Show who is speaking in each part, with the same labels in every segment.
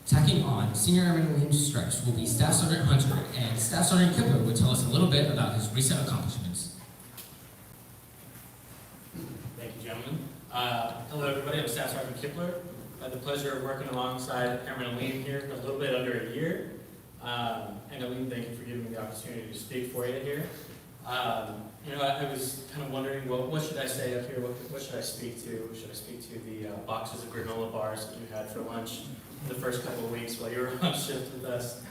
Speaker 1: Tacking on, Senior Airman Williams' stripes will be Staff Sergeant Hunter, and Staff Sergeant Kipler will tell us a little bit about his recent accomplishments.
Speaker 2: Thank you, gentlemen. Hello, everybody. I'm Staff Sergeant Kipler. I had the pleasure of working alongside Airman Aline here for a little bit under a year. And Aline, thank you for giving me the opportunity to speak for you here. I was kind of wondering, well, what should I say up here? What should I speak to? Should I speak to the boxes of granola bars that you had for lunch the first couple of weeks while you were on shift with us?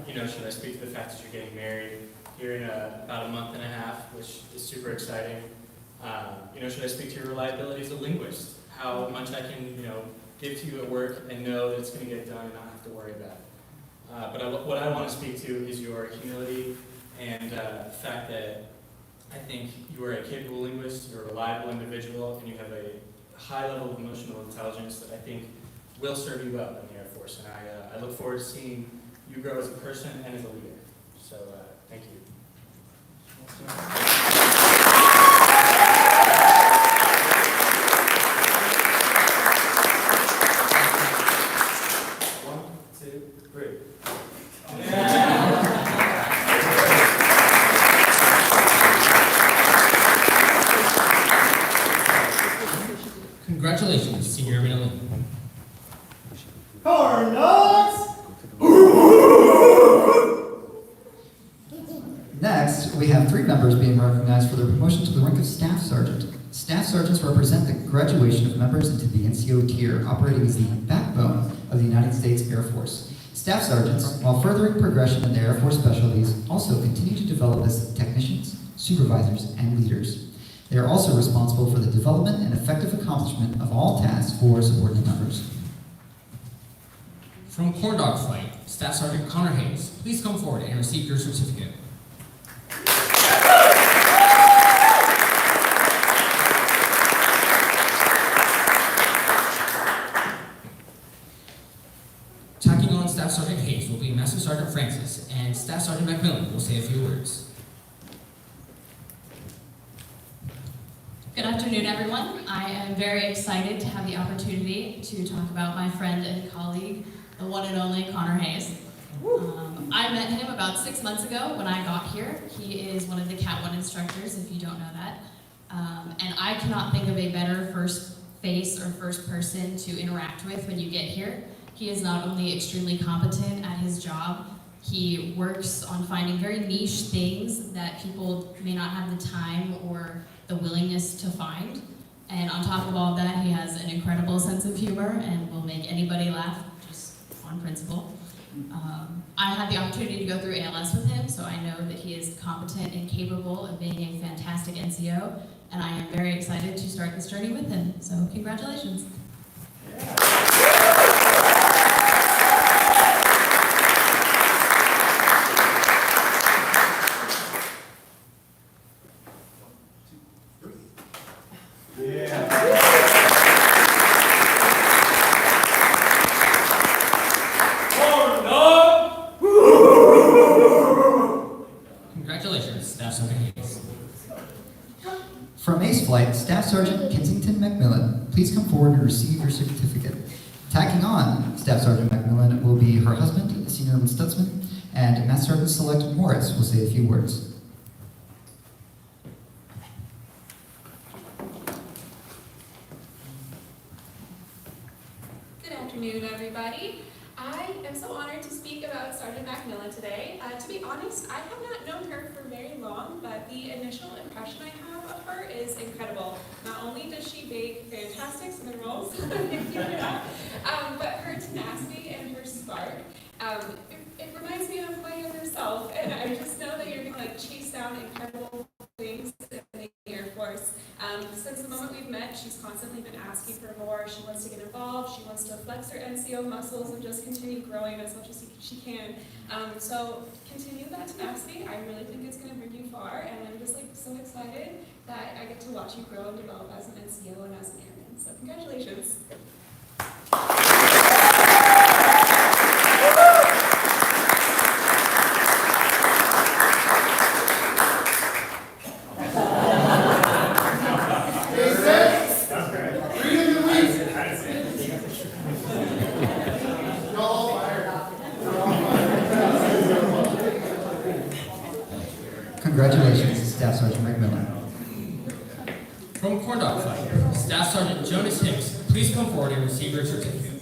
Speaker 2: Should I speak to the fact that you're getting married here in about a month and a half, which is super exciting? Should I speak to your reliability as a linguist? How much I can, give to you at work and know that it's going to get done and not have to worry about it. But what I want to speak to is your humility and the fact that I think you are a capable linguist, you're a reliable individual, and you have a high level of emotional intelligence that I think will serve you well in the Air Force. And I look forward to seeing you grow as a person and as a leader. So thank you. One, two, three.
Speaker 1: Congratulations, Senior Airman Aline.
Speaker 3: Corn dogs!
Speaker 4: Next, we have 3 members being recognized for their promotion to the rank of Staff Sergeant. Staff Sergeants represent the graduation of members into the NCO tier, operating as the backbone of the United States Air Force. Staff Sergeants, while furthering progression in their Air Force specialties, also continue to develop as technicians, supervisors, and leaders. They are also responsible for the development and effective accomplishment of all tasks for subordinate members.
Speaker 1: From Corn Dog Flight, Staff Sergeant Connor Hayes, please come forward and receive your certificate. Tacking on Staff Sergeant Hayes will be Master Sergeant Francis, and Staff Sergeant Macmillan will say a few words.
Speaker 5: Good afternoon, everyone. I am very excited to have the opportunity to talk about my friend and colleague, the one and only Connor Hayes. I met him about 6 months ago when I got here. He is one of the Cat 1 instructors, if you don't know that. And I cannot think of a better first face or first person to interact with when you get here. He is not only extremely competent at his job, he works on finding very niche things that people may not have the time or the willingness to find. And on top of all of that, he has an incredible sense of humor and will make anybody laugh just on principle. I had the opportunity to go through ALS with him, so I know that he is competent and capable of being a fantastic NCO, and I am very excited to start this journey with him. So congratulations.
Speaker 1: Congratulations, Staff Sergeant Hayes.
Speaker 4: From Ace Flight, Staff Sergeant Kensington Macmillan, please come forward and receive your certificate. Tacking on, Staff Sergeant Macmillan will be her husband, Senior Airman Stutzman, and Master Sergeant Select Morris will say a few words.
Speaker 6: Good afternoon, everybody. I am so honored to speak about Sergeant Macmillan today. To be honest, I have not known her for very long, but the initial impression I have of her is incredible. Not only does she bake fantastic cinnamon rolls, but her tenacity and her spark, it reminds me of my younger self, and I just know that you're going to chase down incredible things in the Air Force. Since the moment we've met, she's constantly been asking for more. She wants to get involved. She wants to flex her NCO muscles and just continue growing as much as she can. So continue that tenacity. I really think it's going to bring you far, and I'm just so excited that I get to watch you grow and develop as an NCO and as an airman. So congratulations.
Speaker 3: Y'all
Speaker 4: Congratulations, Staff Sergeant McMillan.
Speaker 1: From Corn Dog Flight, Staff Sergeant Jonas Hicks, please come forward and receive your certificate.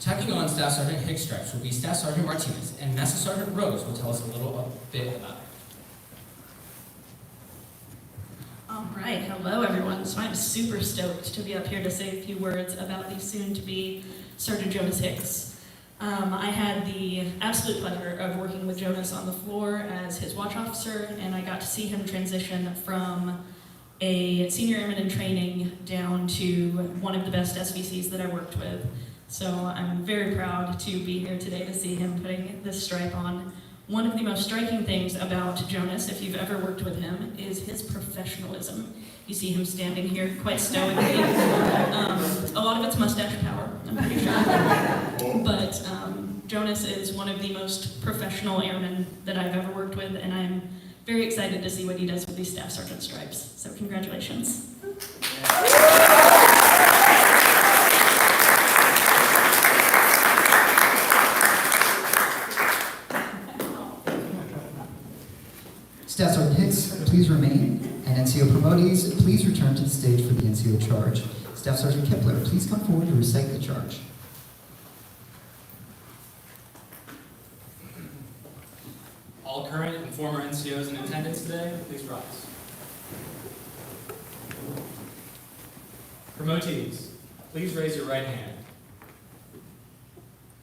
Speaker 1: Tacking on Staff Sergeant Hicks' stripes will be Staff Sergeant Martinez, and Master Sergeant Rose will tell us a bit about it.
Speaker 3: All right, hello everyone. So I'm super stoked to be up here to say a few words about the soon-to-be Sergeant Jonas Hicks. I had the absolute pleasure of working with Jonas on the floor as his watch officer, and I got to see him transition from a senior airman in training down to one of the best SVCs that I worked with. So I'm very proud to be here today to see him putting this stripe on. One of the most striking things about Jonas, if you've ever worked with him, is his professionalism. You see him standing here quite stoically. A lot of it's mustache power, I'm pretty sure. But Jonas is one of the most professional airmen that I've ever worked with, and I'm very excited to see what he does with these Staff Sergeant stripes. So congratulations.
Speaker 4: Staff Sergeant Hicks, please remain. And NCO promotees, please return to the stage for the NCO charge. Staff Sergeant Kipler, please come forward to recite the charge.
Speaker 2: All current and former NCOs in attendance today, please rise. Promotees, please raise your right hand.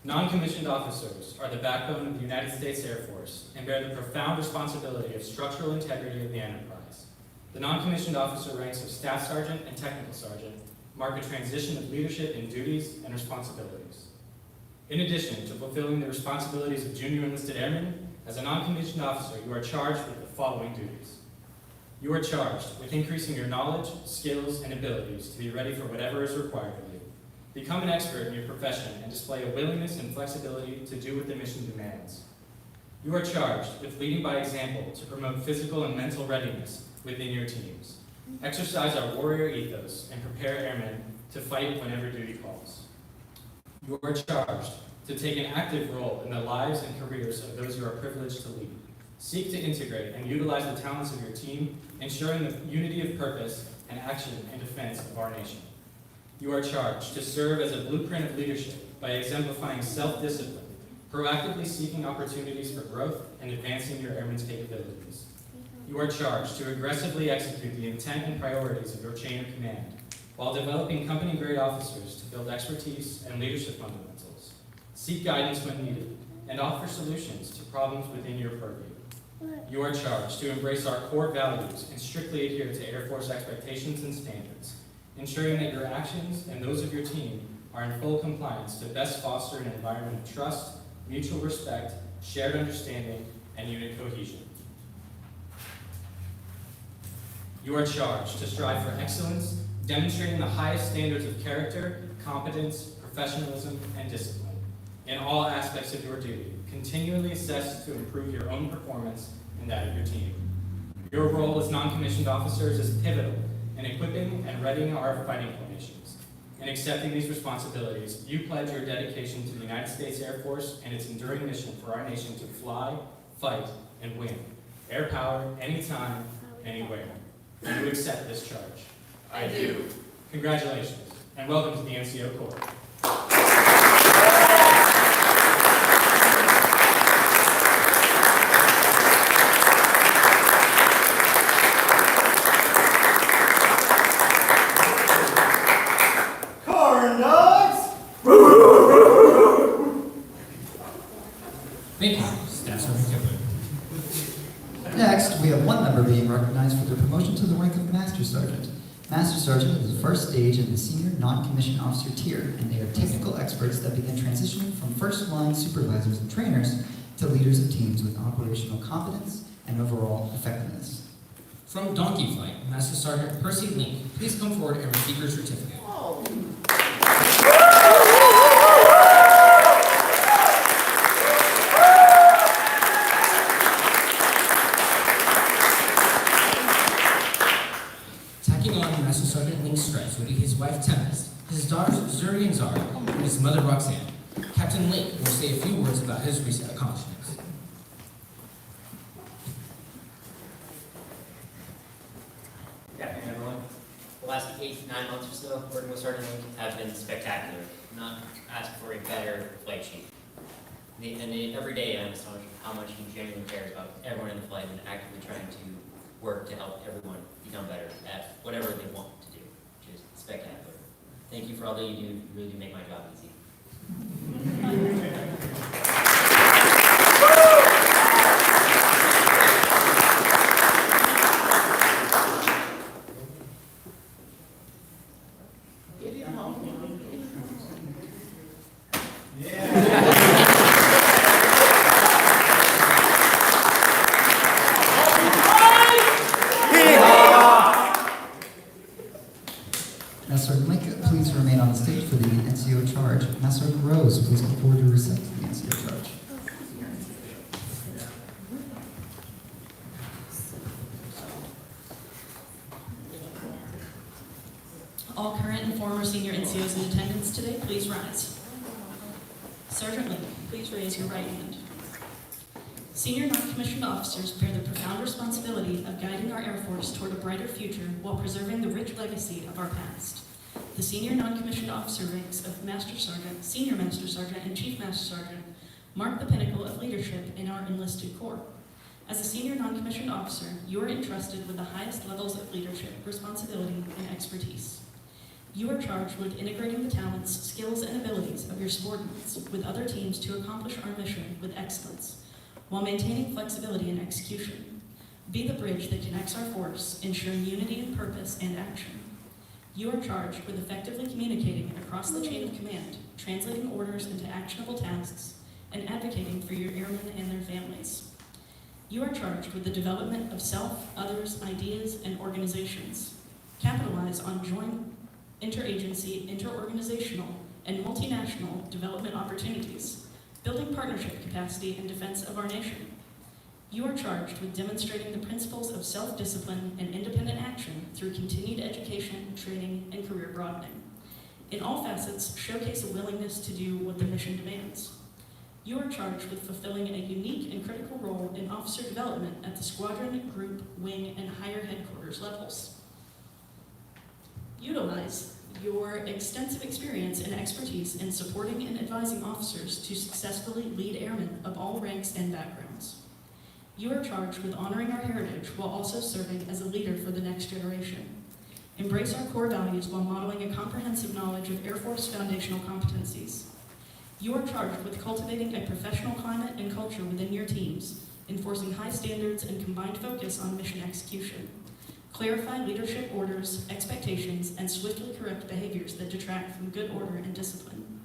Speaker 2: Non-commissioned officers are the backbone of the United States Air Force and bear the profound responsibility of structural integrity of the enterprise. The non-commissioned officer ranks of Staff Sergeant and Technical Sergeant mark a transition of leadership in duties and responsibilities. In addition to fulfilling the responsibilities of junior enlisted airmen, as a non-commissioned officer, you are charged with the following duties. You are charged with increasing your knowledge, skills, and abilities to be ready for whatever is required of you. Become an expert in your profession and display a willingness and flexibility to do what the mission demands. You are charged with leading by example to promote physical and mental readiness within your teams. Exercise our warrior ethos and prepare airmen to fight whenever duty calls. You are charged to take an active role in the lives and careers of those you are privileged to lead. Seek to integrate and utilize the talents of your team, ensuring the unity of purpose and action in defense of our nation. You are charged to serve as a blueprint of leadership by exemplifying self-discipline, proactively seeking opportunities for growth and advancing your airmen's capabilities. You are charged to aggressively execute the intent and priorities of your chain of command, while developing company-grade officers to build expertise and leadership fundamentals. Seek guidance when needed, and offer solutions to problems within your purview. You are charged to embrace our core values and strictly adhere to Air Force expectations and standards, ensuring that your actions and those of your team are in full compliance to best foster an environment of trust, mutual respect, shared understanding, and unit cohesion. You are charged to strive for excellence, demonstrating the highest standards of character, competence, professionalism, and discipline. In all aspects of your duty, continually assess to improve your own performance and that of your team. Your role as non-commissioned officers is pivotal in equipping and readying our fighting formations. In accepting these responsibilities, you pledge your dedication to the United States Air Force and its enduring mission for our nation to fly, fight, and win. Air power, anytime, anywhere. Do you accept this charge?
Speaker 6: I do.
Speaker 2: Congratulations, and welcome to the NCO Corps.
Speaker 1: Thank you, Staff Sergeant Kipler.
Speaker 4: Next, we have one member being recognized for their promotion to the rank of Master Sergeant. Master Sergeant is the first stage in the senior non-commissioned officer tier, and they are technical experts that begin transitioning from first-line supervisors and trainers to leaders of teams with operational competence and overall effectiveness.
Speaker 1: From Donkey Flight, Master Sergeant Percy Link, please come forward and receive your certificate. Tacking on Master Sergeant Link's stripes will be his wife Tempest, his daughters Zuri and Zara, and his mother Roxanne. Captain Lake will say a few words about his recent accomplishments.
Speaker 7: Good afternoon, everyone. The last 8 to 9 months or so working with Sergeant Link have been spectacular. Not ask for a better flight chief. Every day I'm astonished at how much he genuinely cares about everyone in the flight and actively trying to work to help everyone become better at whatever they want to do, which is spectacular. Thank you for all that you do. You really do make my job easy.
Speaker 4: Master Sergeant Link, please remain on the stage for the NCO charge. Master Sergeant Rose, please come forward to recite the NCO charge.
Speaker 3: All current and former senior NCOs in attendance today, please rise. Sergeant Link, please raise your right hand. Senior non-commissioned officers bear the profound responsibility of guiding our Air Force toward a brighter future while preserving the rich legacy of our past. The senior non-commissioned officer ranks of Master Sergeant, Senior Master Sergeant, and Chief Master Sergeant mark the pinnacle of leadership in our enlisted corps. As a senior non-commissioned officer, you are entrusted with the highest levels of leadership, responsibility, and expertise. You are charged with integrating the talents, skills, and abilities of your subordinates with other teams to accomplish our mission with excellence, while maintaining flexibility in execution. Be the bridge that connects our force, ensuring unity in purpose and action. You are charged with effectively communicating across the chain of command, translating orders into actionable tasks, and advocating for your airmen and their families. You are charged with the development of self, others, ideas, and organizations. Capitalize on joint interagency, interorganizational, and multinational development opportunities, building partnership capacity in defense of our nation. You are charged with demonstrating the principles of self-discipline and independent action through continued education, training, and career broadening. In all facets, showcase a willingness to do what the mission demands. You are charged with fulfilling a unique and critical role in officer development at the squadron, group, wing, and higher headquarters levels. Utilize your extensive experience and expertise in supporting and advising officers to successfully lead airmen of all ranks and backgrounds. You are charged with honoring our heritage while also serving as a leader for the next generation. Embrace our core values while modeling a comprehensive knowledge of Air Force foundational competencies. You are charged with cultivating a professional climate and culture within your teams, enforcing high standards and combined focus on mission execution. Clarify leadership orders, expectations, and swiftly correct behaviors that detract from good order and discipline.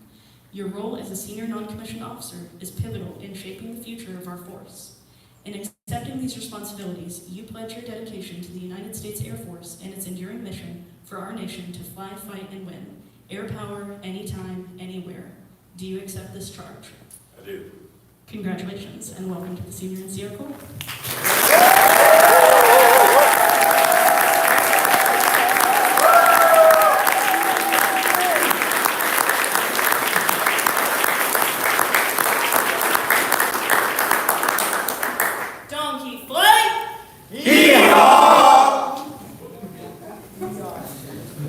Speaker 3: Your role as a senior non-commissioned officer is pivotal in shaping the future of our force. In accepting these responsibilities, you pledge your dedication to the United States Air Force and its enduring mission for our nation to fly, fight, and win. Air power, anytime, anywhere. Do you accept this charge?
Speaker 8: I do.
Speaker 3: Congratulations, and welcome to the Senior NCO Corps.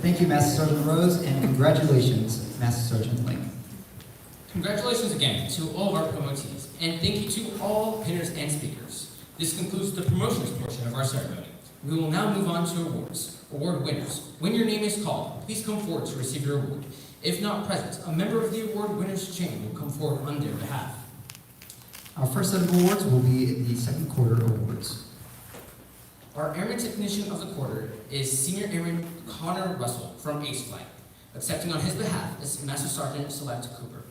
Speaker 4: Thank you, Master Sergeant Rose, and congratulations, Master Sergeant Link.
Speaker 1: Congratulations again to all of our promotees, and thank you to all pinners and speakers. This concludes the promotions portion of our ceremony. We will now move on to awards. Award winners. When your name is called, please come forward to receive your award. If not present, a member of the award winners chain will come forward on their behalf.
Speaker 4: Our first set of awards will be the second quarter awards.
Speaker 1: Our Airman Technician of the Quarter is Senior Airman Connor Russell from Ace Flight. Accepting on his behalf is Master Sergeant Select Cooper.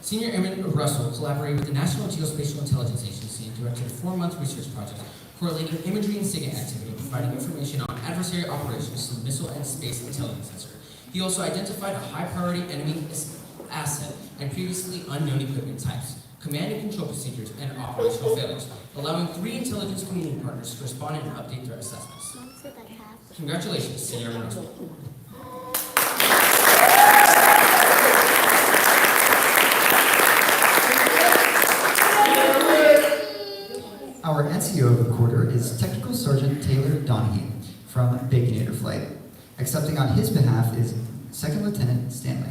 Speaker 1: Senior Airman Russell collaborated with the National Geospatial Intelligence Agency and directed a 4-month research project correlating imagery and SIGINT activity, providing information on adversary operations to the Missile and Space Intelligence Center. He also identified a high-priority enemy asset and previously unknown equipment types, command and control procedures, and operational failures, allowing 3 intelligence community partners to respond and update threat assessments. Congratulations, Senior Renosco.
Speaker 4: Our NCO of the quarter is Technical Sergeant Taylor Donahue from Baconator Flight. Accepting on his behalf is Second Lieutenant Stanley.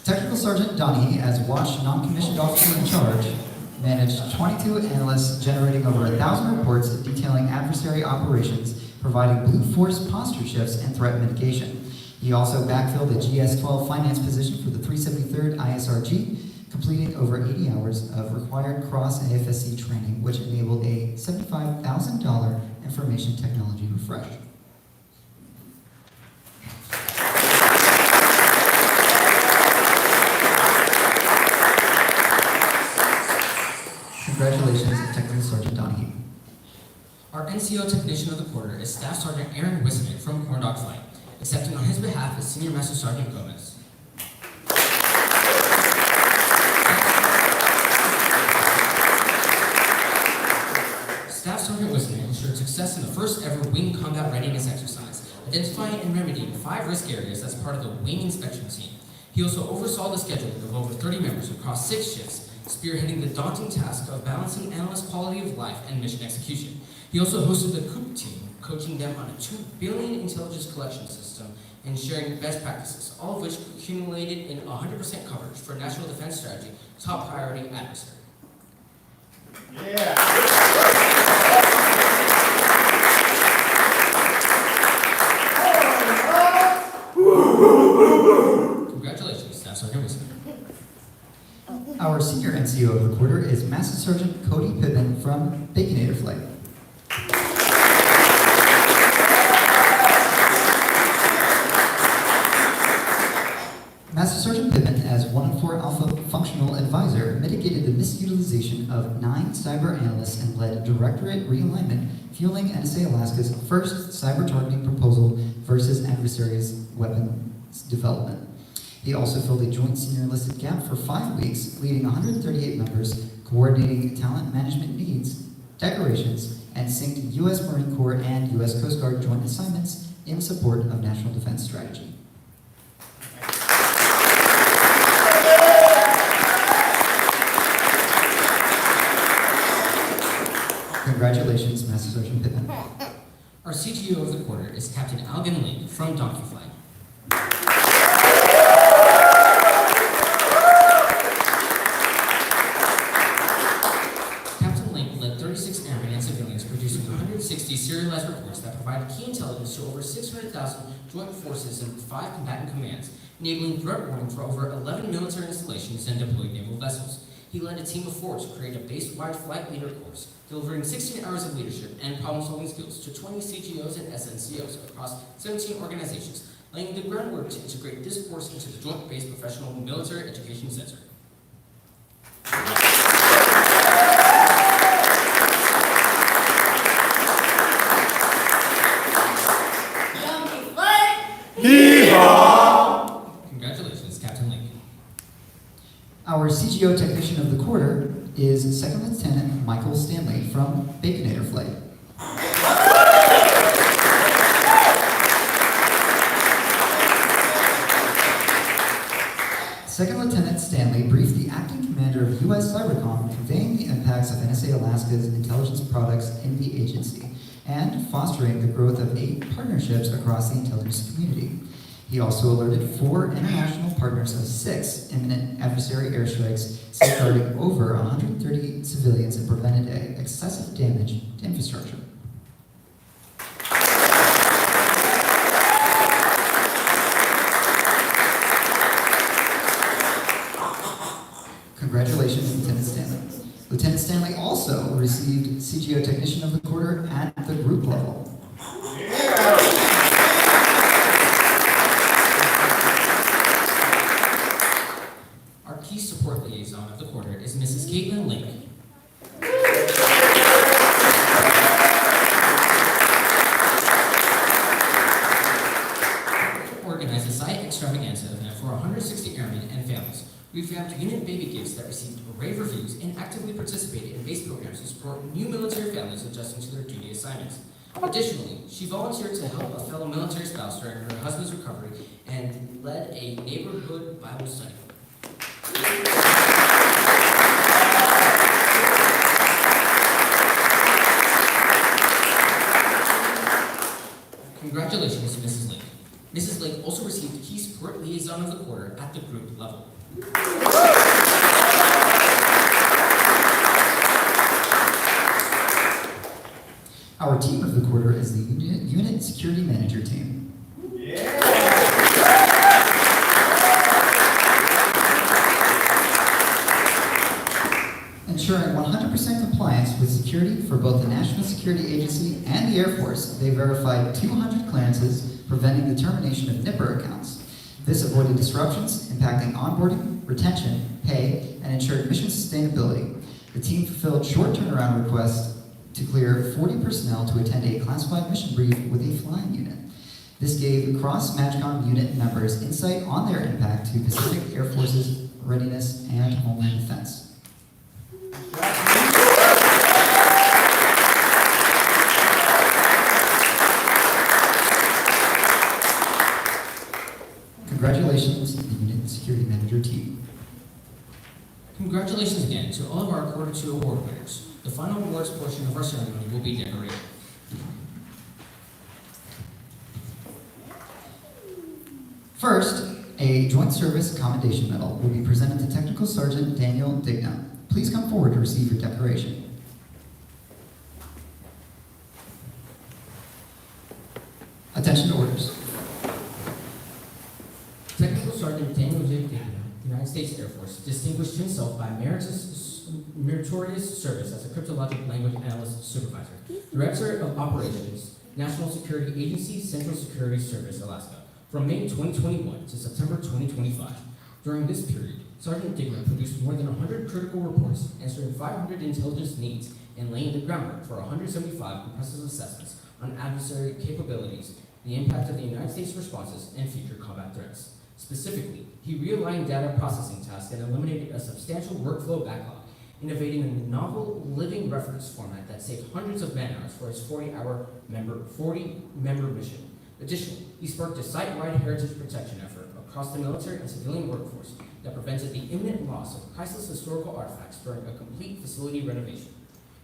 Speaker 4: Technical Sergeant Donahue, as Watch Non-Commissioned Officer in Charge, managed 22 analysts generating over 1,000 reports detailing adversary operations, providing Blue Force posture shifts and threat mitigation. He also backfilled the GS-12 finance position for the 373rd ISRG, completing over 80 hours of required cross-AFSC training, which enabled a $75,000 information technology refresh. Congratulations, Technical Sergeant Donahue.
Speaker 1: Our NCO Technician of the Quarter is Staff Sergeant Aaron Wisnick from Corn Dog Flight. Accepting on his behalf is Senior Master Sergeant Gomez. Staff Sergeant Wisnick ensured success in the first ever Wing Combat Readiness exercise, identifying and remedying 5 risk areas as part of the Wing Inspection Team. He also oversaw the scheduling of over 30 members across 6 shifts, spearheading the daunting task of balancing analyst quality of life and mission execution. He also hosted the COOP team, coaching them on a 2 billion intelligence collection system and sharing best practices, all of which accumulated in 100% coverage for National Defense Strategy, top priority adversary. Congratulations, Staff Sergeant Wilson.
Speaker 4: Our senior NCO of the quarter is Master Sergeant Cody Pittman from Baconator Flight. Master Sergeant Pittman, as 1-4 Alpha Functional Advisor, mitigated the misutilization of 9 cyber analysts and led Directorate Realignment, fueling NSA Alaska's first cyber targeting proposal versus adversaries' weapons development. He also filled a joint senior enlisted gap for 5 weeks, leading 138 members, coordinating talent management needs, decorations, and synced U.S. Marine Corps and U.S. Coast Guard joint assignments in support of national defense strategy. Congratulations, Master Sergeant Pittman.
Speaker 1: Our CGO of the quarter is Captain Algan Link from Donkey Flight. Captain Link led 36 airmen and civilians, producing 160 serialized reports that provided key intelligence to over 600,000 joint forces and 5 combatant commands, enabling threat warning for over 11 military installations and deployed naval vessels. He led a team of 4 to create a base-wide flight leader course, delivering 16 hours of leadership and problem-solving skills to 20 CGOs and SNCOs across 17 organizations, laying the groundwork to integrate this course into the Joint Base Professional Military Education Center. Congratulations, Captain Link.
Speaker 4: Our CGO Technician of the quarter is Second Lieutenant Michael Stanley from Baconator Flight. Second Lieutenant Stanley briefed the acting commander of U.S. Cybercom, conveying the impacts of NSA Alaska's intelligence products in the agency and fostering the growth of 8 partnerships across the intelligence community. He also alerted 4 international partners of 6 imminent adversary airstrikes, safeguarding over 130 civilians and prevented excessive damage to infrastructure. Congratulations, Lieutenant Stanley. Lieutenant Stanley also received CGO Technician of the Quarter at the group level.
Speaker 1: Our key support liaison of the quarter is Mrs. Caitlin Link. We found unit baby gifts that received rave reviews and actively participated in base programs to support new military families adjusting to their duty assignments. Additionally, she volunteered to help a fellow military spouse during her husband's recovery and led a neighborhood Bible study. Congratulations to Mrs. Lake. Mrs. Lake also received Key Sport Liaison of the Quarter at the group level.
Speaker 4: Our team of the quarter is the Unit Security Manager team. Ensuring 100% compliance with security for both the National Security Agency and the Air Force, they verified 200 clearances, preventing the termination of NIPR accounts. This avoided disruptions impacting onboarding, retention, pay, and ensured mission sustainability. The team fulfilled short turnaround requests to clear 40 personnel to attend a classified mission brief with a flying unit. This gave cross-MAJCOM unit members insight on their impact to Pacific Air Force's readiness and homeland defense. Congratulations to the Unit Security Manager team.
Speaker 1: Congratulations again to all of our Quarter 2 award winners. The final awards portion of our ceremony will be decorated.
Speaker 4: First, a Joint Service Commendation Medal will be presented to Technical Sergeant Daniel Digna. Please come forward to receive your decoration. Attention to orders.
Speaker 1: Technical Sergeant Daniel J. Digna, United States Air Force, distinguished himself by meritorious service as a cryptologic language analyst supervisor, Director of Operations, National Security Agency, Central Security Service, Alaska, from May 2021 to September 2025. During this period, Sergeant Digna produced more than 100 critical reports, answering 500 intelligence needs, and laying the groundwork for 175 comprehensive assessments on adversary capabilities, the impact of the United States responses, and future combat threats. Specifically, he realigned data processing tasks and eliminated a substantial workflow backlog, innovating a novel living reference format that saved hundreds of man-hours for his 40-member mission. Additionally, he sparked a site-wide heritage protection effort across the military and civilian workforce that prevented the imminent loss of priceless historical artifacts during a complete facility renovation.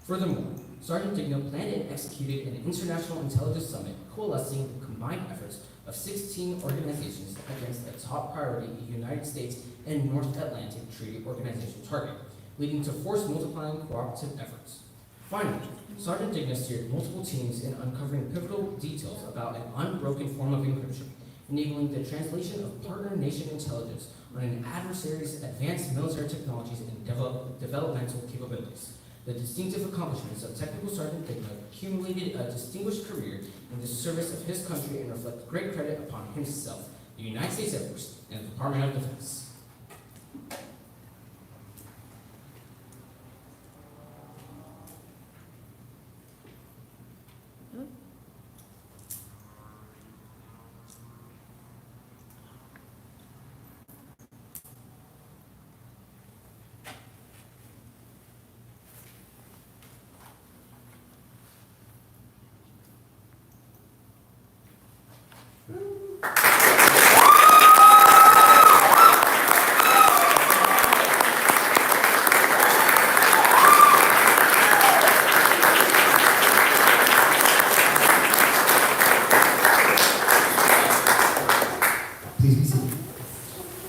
Speaker 1: Furthermore, Sergeant Digna planned and executed an international intelligence summit coalescing the combined efforts of 16 organizations against a top priority United States and North Atlantic Treaty Organization target, leading to force multiplying cooperative efforts. Finally, Sergeant Digna steered multiple teams in uncovering pivotal details about an unbroken form of encryption, enabling the translation of partner nation intelligence on an adversary's advanced military technologies and developmental capabilities. The distinctive accomplishments of Technical Sergeant Digna accumulated a distinguished career in the service of his country and reflect great credit upon himself, the United States Air Force, and the Department of Defense.
Speaker 4: Please be seated.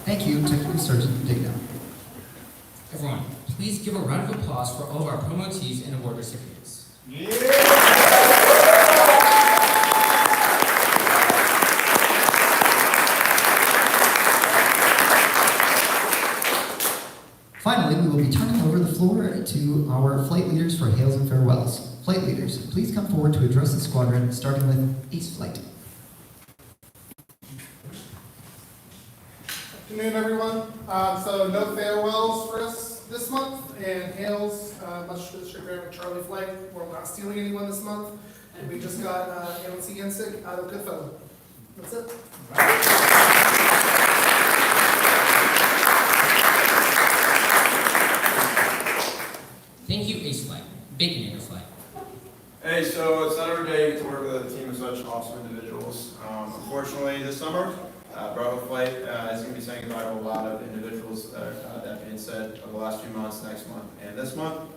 Speaker 4: Thank you, Technical Sergeant Digna.
Speaker 1: Everyone, please give a round of applause for all of our promotees and award recipients.
Speaker 4: Finally, we will be turning over the floor to our flight leaders for hails and farewells. Flight leaders, please come forward to address the squadron, starting with Ace Flight.
Speaker 8: Good afternoon, everyone. So no farewells for us this month, and hails, much to the chagrin of Charlie Flight. We're not stealing anyone this month, and we just got Alan C. Yensick out of Goodfellow. That's it.
Speaker 9: individuals, that being said, over the last few months, next month, and this month.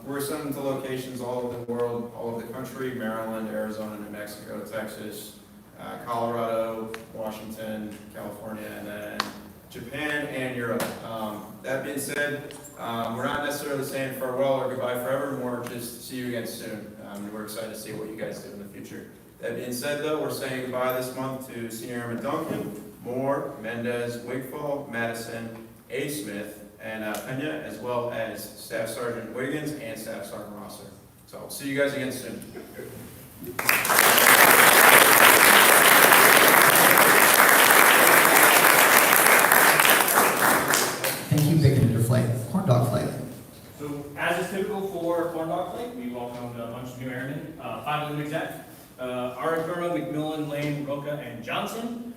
Speaker 9: We're sending to locations all over the world, all over the country: Maryland, Arizona, New Mexico, Texas, Colorado, Washington, California, and then Japan and Europe. That being said, we're not necessarily saying farewell or goodbye forever, more just see you again soon. We're excited to see what you guys do in the future. That being said, though, we're saying goodbye this month to Senior Airman Duncan, Moore, Mendez, Wigfall, Madison, A. Smith, and Pena, as well as Staff Sergeant Wiggins and Staff Sergeant Rosser. So see you guys again soon.
Speaker 4: Thank you, Bacon Under Flight. Corn Dog Flight.
Speaker 10: So, as is typical for Corn Dog Flight, we welcomed a bunch of new airmen, 5 of them exact. Arakawa, McMillan, Lane, Roca, and Johnson.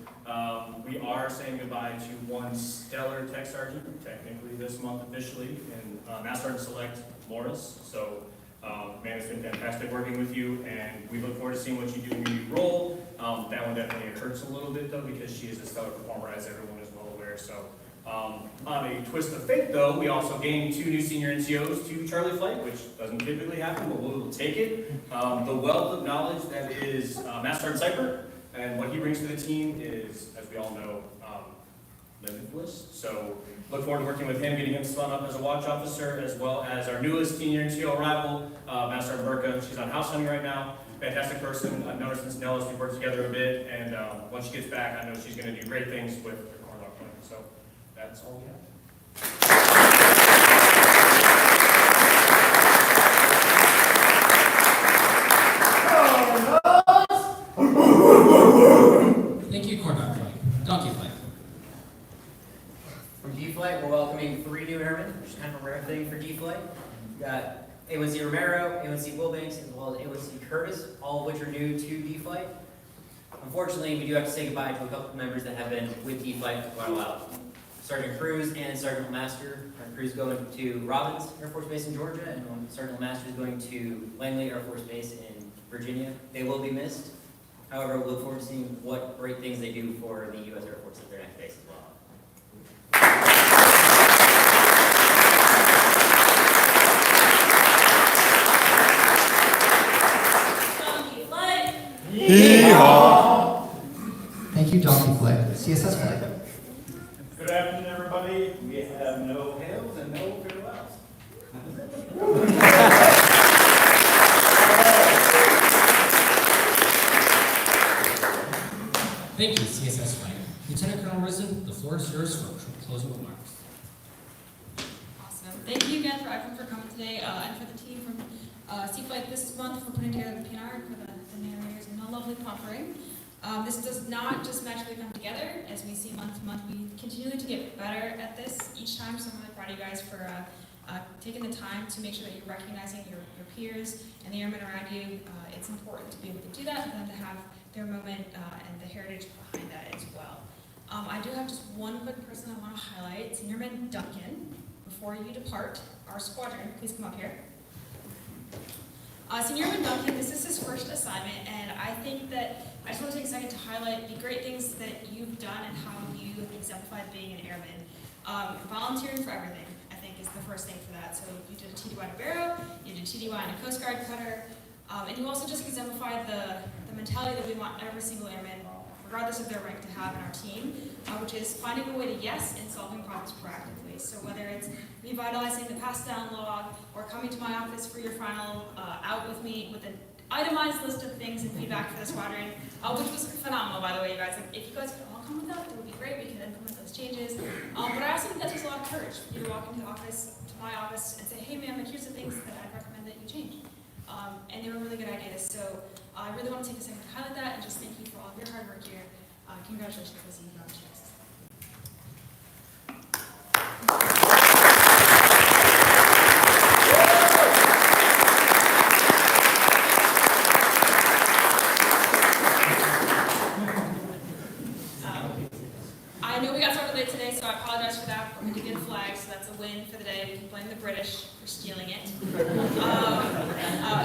Speaker 10: We are saying goodbye to one stellar tech sergeant, technically this month officially, and Master Sergeant Select Morris. So, man, it's been fantastic working with you, and we look forward to seeing what you do in your new role. That one definitely hurts a little bit, though, because she is a stellar performer, as everyone is well aware. So, on a twist of fate, though, we also gained 2 new senior NCOs to Charlie Flight, which doesn't typically happen, but we'll take it. The wealth of knowledge that is Master Sergeant Cyper, and what he brings to the team is, as we all know, limitless. So look forward to working with him, getting him spun up as a watch officer, as well as our newest senior NCO arrival, Master Sergeant Burka. She's on house hunting right now. Fantastic person. I've known her since Nellis. We've worked together a bit, and once she gets back, I know she's going to do great things with the Corn Dog Plan. So that's all we have.
Speaker 1: Thank you, Corn Dog Flight. Donkey Flight.
Speaker 7: From D-Flight, we're welcoming 3 new airmen, which is kind of a rare thing for D-Flight. We've got A1C Romero, A1C Wilbanks, as well as A1C Curtis, all of which are new to D-Flight. Unfortunately, we do have to say goodbye to a couple of members that have been with D-Flight for quite a while. Sergeant Cruz and Sergeant Master. Sergeant Cruz going to Robbins Air Force Base in Georgia, and Sergeant Master is going to Langley Air Force Base in Virginia. They will be missed. However, we look forward to seeing what great things they do for the U.S. Air Force at their next base as well.
Speaker 4: Yeehaw! Thank you, Donkey Flight. CSS Flight.
Speaker 10: Good afternoon, everybody. We have no hails and no farewells.
Speaker 1: Thank you, CSS Flight. Lieutenant Colonel Risen, the floor is yours for closing remarks.
Speaker 11: Awesome. Thank you again for coming today, and for the team from C-Flight this month for putting together the PNR for the narrators and the lovely proffering. This does not just magically come together. As we see month to month, we continue to get better at this each time, so I'm really proud of you guys for taking the time to make sure that you're recognizing your peers and the airmen around you. It's important to be able to do that, for them to have their moment and the heritage behind that as well. I do have just one quick person I want to highlight, Senior Man Duncan. Before you depart our squadron, please come up here. Senior Man Duncan, this is his first assignment, and I think that I just want to take a second to highlight the great things that you've done and how you have exemplified being an airman. Volunteering for everything, I think, is the first thing for that. So you did a TDY in a Barrow, you did TDY in a Coast Guard cutter, and you also just exemplified the mentality that we want every single airman, regardless of their rank, to have in our team, which is finding a way to yes and solving problems proactively. So whether it's revitalizing the pass down log or coming to my office for your final out with me with an itemized list of things and feedback for the squadron, which was phenomenal, by the way, you guys. Like, if you guys could all come with that, that would be great. We can implement those changes. But I also think that takes a lot of courage for you to walk into the office, to my office, and say, hey, man, like, here's the things that I'd recommend that you change. And they were really good ideas. So I really want to take a second to highlight that and just thank you for all of your hard work here. Congratulations, Lizzie. Congratulations. I know we got started late today, so I apologize for that, but we did get a flag, so that's a win for the day. We can blame the British for stealing it.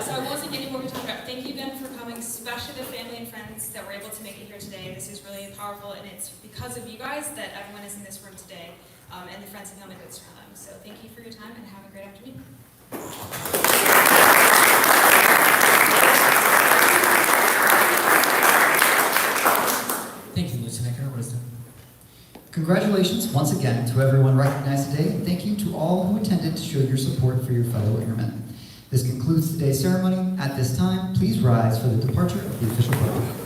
Speaker 11: So I won't take any more time. Thank you again for coming, especially the family and friends that were able to make it here today. This is really powerful, and it's because of you guys that everyone is in this room today. and the friends and family that surround them. So thank you for your time and have a great afternoon.
Speaker 1: Thank you, Lieutenant Colonel Wisdom.
Speaker 4: Congratulations once again to everyone recognized today, and thank you to all who attended to show your support for your fellow airmen. This concludes today's ceremony. At this time, please rise for the departure of the official party.